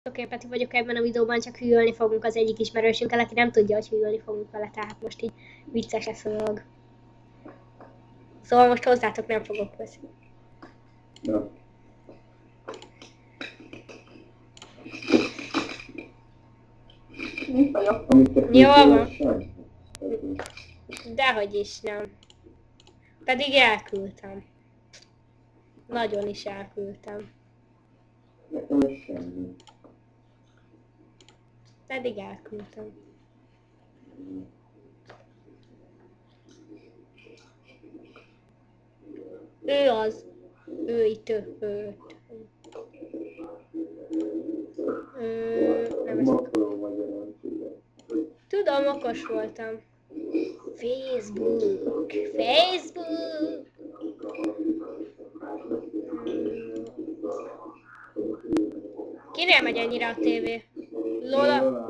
Oké, Peti vagyok ebben a videóban, csak hűlni fogunk az egyik ismerősünkkel, aki nem tudja, hogy hűlni fogunk vele, tehát most így vicces lesz a dolog. Szóval most hozzátok nem fogok beszélni. Ja. Mit vagyok? Jól van. Dehogy is nem. Pedig elküldtem. Nagyon is elküldtem. Nekem ez semmi. Pedig elküldtem. Ő az. Ő itt ő. Nem ez. Makolom magyarán tudod. Tudom, okos voltam. Facebook. Kinél megy ennyire a tévé? Lola?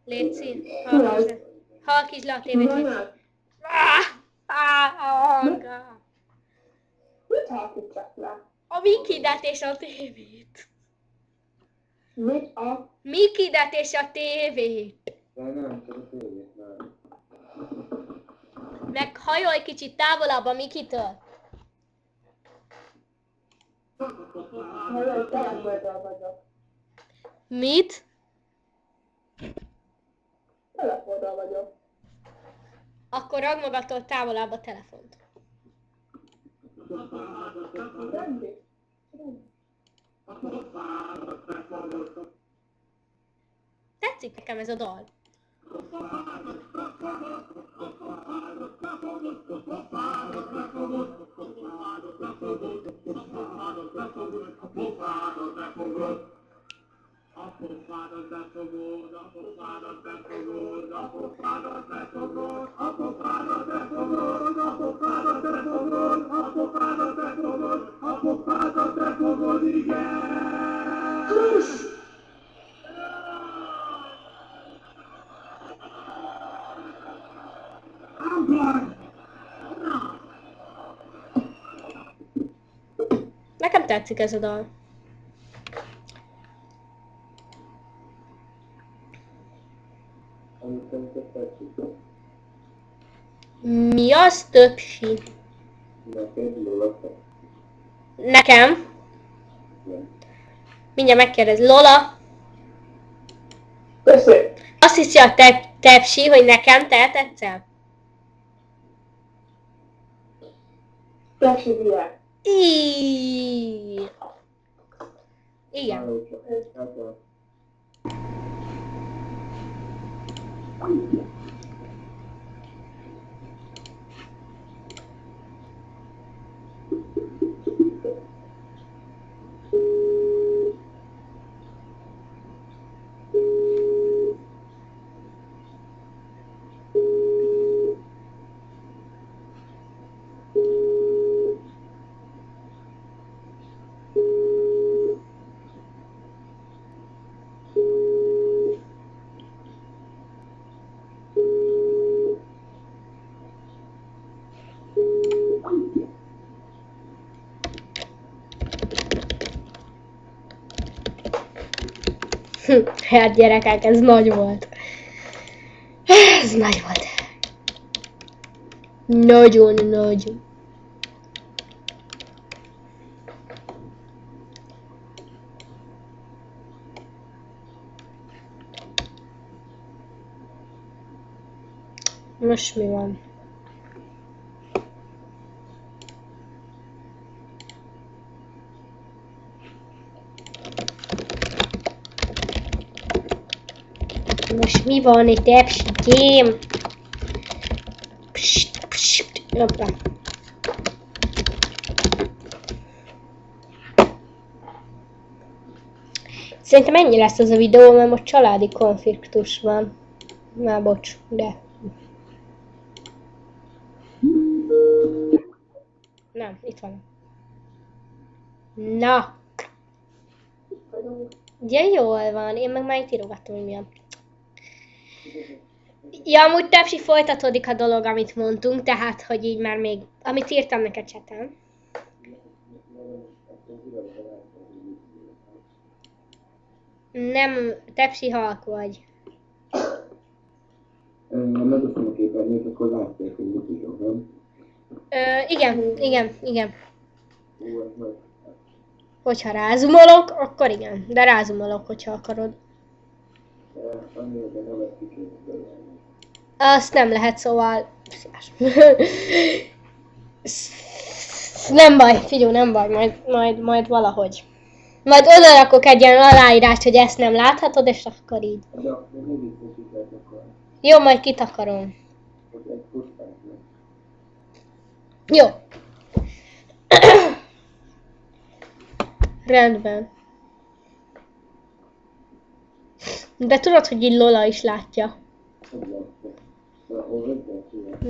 Léci, halkítsd le a tévét, Léci. A hanga. Mit halkítsak le? A Mikidet és a tévét. Mit a... Mikidet és a tévét. De nem, csak a tévét nem. Meg hajolj kicsit távolabb a Mikitől. Nagyon telefoldal vagyok. Mit? Telefoldal vagyok. Akkor ragd magadtól távolabb a telefont. Rendi? Tetszik nekem ez a dal. Nekem tetszik ez a dal. Amit nem tetszik. Mi az többsi? Neked Lola tetszik. Nekem? Igen. Mindjárt megkérdez. Lola? Köszönöm. Azt hiszi a tepsi, hogy nekem te tetszel? Tepsi világ. Igen. Háló csak. Hát van. Hát gyerekek, ez nagy volt. Ez nagy volt. Nagyon nagy. Most mi van? Most mi van egy tepsikém? Hoppá. Szerintem ennyi lesz az a videó, mert most családi konfliktus van. Már bocs, de... Nem, itt van. Na! Ja, jól van. Én meg már itt írogattam, hogy milyen. Ja, amúgy Tepsi folytatódik a dolog, amit mondtunk, tehát, hogy így már még... Amit írtam neked chaten. Nem, te pszichak vagy. Ha megosztom a képernyőt, akkor látják, hogy mit írok, nem? Igen. Ó, ez nagy. Hogyha rázumolok, akkor igen. De rázumolok, hogyha akarod. Annyira nevet kicsit belőle. Azt nem lehet, szóval... Nem baj, figyelj, nem baj, majd valahogy. Majd odarakok egy ilyen aláírást, hogy ezt nem láthatod, és akkor így. De akkor még itt is akkor. Jó, majd kitakarom. Hogy egy pusztán meg. Jó. Rendben. De tudod, hogy így Lola is látja. Nem látta. De ahol ötlet szület.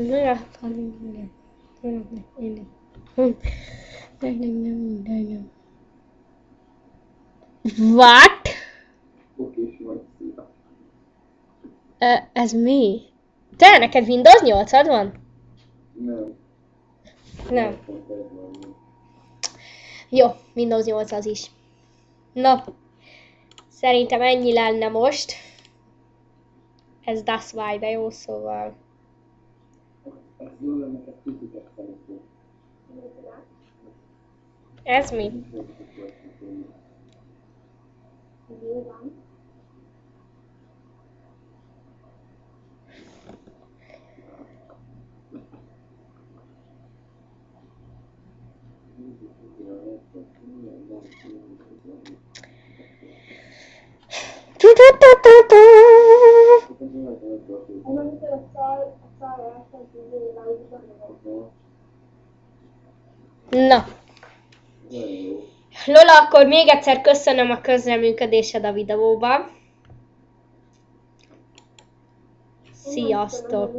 What? Okés vagy szíva. Ez mi? Te, neked Windows 8-ad van? Nem. Nem. Pont ez van. Jó, Windows 8 az is. Na, szerintem ennyi lenne most. Ez Das Why, de jó, szóval. Ez jó lenne, ez kicsit szeretném. Ez mi? Nincs meg szükségem. Na, Lola, akkor még egyszer köszönöm a közreműködésed a videóban. Sziasztok!